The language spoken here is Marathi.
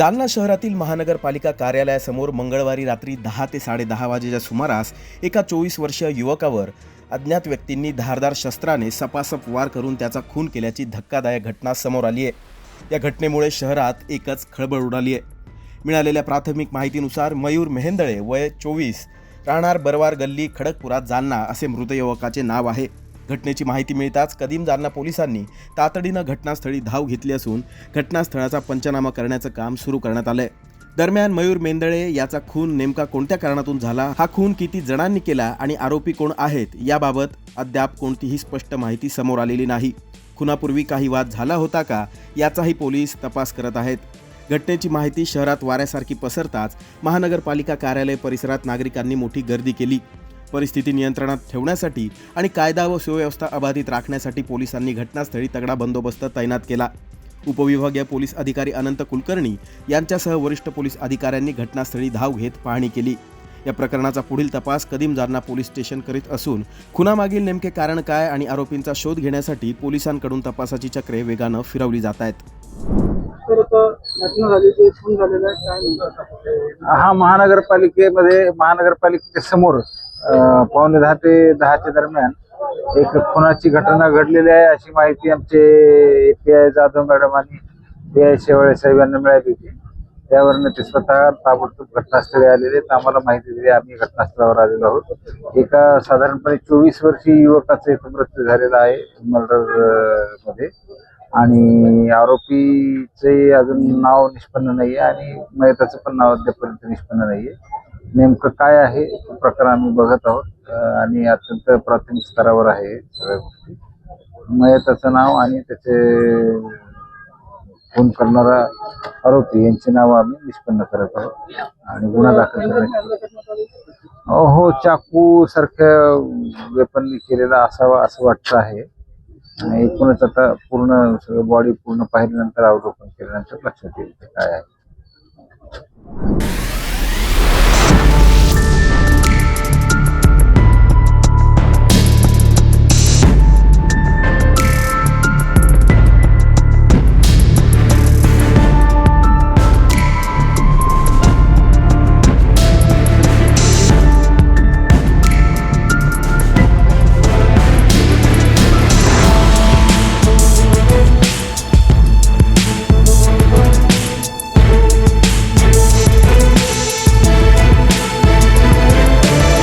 जालना शहरातील महानगरपालिका कार्यालयासमोर मंगळवारी रात्री 10 ते 10:30 वाजेच्या सुमारास एका 24 वर्षीय युवकावर अज्ञात व्यक्तींनी धारदार शस्त्राने सपासप वार करून त्याचा खून केल्याची धक्कादायक घटना समोर आली आहे। या घटनेमुळे शहरात एकच खळबळ उडाली आहे। मिळालेल्या प्राथमिक माहितीनुसार मयूर मेहेंदळे वय 24 राहणार बरवार गल्ली खडकपुरात जालना असे मृत युवकाचे नाव आहे। घटनेची माहिती मिळताच कदीम जालना पोलिसांनी तातडीनं घटनास्थळी धाव घेतली असून घटनास्थळाचा पंचनामा करण्याचं काम सुरू करण्यात आलंय। दरम्यान मयूर मेहेंदळे याचा खून नेमका कोणत्या कारणातून झाला, हा खून किती जणांनी केला आणि आरोपी कोण आहेत याबाबत अद्याप कोणतीही स्पष्ट माहिती समोर आलेली नाही। खुनापूर्वी काही वाद झाला होता का याचाही पोलीस तपास करत आहेत। घटनेची माहिती शहरात वाऱ्यासारखी पसरताच महानगरपालिका कार्यालय परिसरात नागरिकांनी मोठी गर्दी केली। परिस्थिती नियंत्रणात ठेवण्यासाठी आणि कायदा व सुव्यवस्था अबाधित राखण्यासाठी पोलिसांनी घटनास्थळी तगडा बंदोबस्त तैनात केला। उपविभागीय पोलीस अधिकारी अनंत कुलकर्णी यांच्यासह वरिष्ठ पोलीस अधिकाऱ्यांनी घटनास्थळी धाव घेत पाहणी केली। या प्रकरणाचा पुढील तपास कदीम जालना पोलीस स्टेशन करीत असून खुनामागील नेमके कारण काय आणि आरोपींचा शोध घेण्यासाठी पोलिसांकडून तपासाची चक्रे वेगानं फिरवली जात आहेत। हा महानगरपालिकेच्या समोर 9:45 ते 10च्या दरम्यान एक खुनाची घटना घडलेली आहे अशी माहिती आमचे पी.आय. जाधव मॅडम आणि पी.आय. शेवाळे साहेब यांना मिळाली होती। त्यावरून ते स्वतः ताबडतोब घटनास्थळी आलेले, आम्हाला माहिती दिली, आम्ही घटनास्थळावर आलेलो आहोत। एका साधारणपणे 24 वर्षीय युवकाचा एक मृत्यू झालेला आहे मर्डर मध्ये आणि आरोपीचे अजून नाव निष्पन्न नाहीये आणि मयताचं पण नाव अद्यापर्यंत निष्पन्न नाहीये। नेमकं काय आहे प्रकरण आम्ही बघत आहोत आणि अत्यंत प्राथमिक स्तरावर आहे सगळ्या गोष्टी। मयताचं नाव आणि त्याचे खून करणारा आरोपी यांची नाव आम्ही निष्पन्न करत आहोत आणि गुन्हा दाखल करण्यात हो चाकू सारख्या वेपननी केलेला असावा असं वाटतं आहे आणि एकूणच आता पूर्ण सगळं बॉडी पूर्ण पाहिल्यानंतर अवलोकन केल्यानंतर लक्षात येईल काय आहे।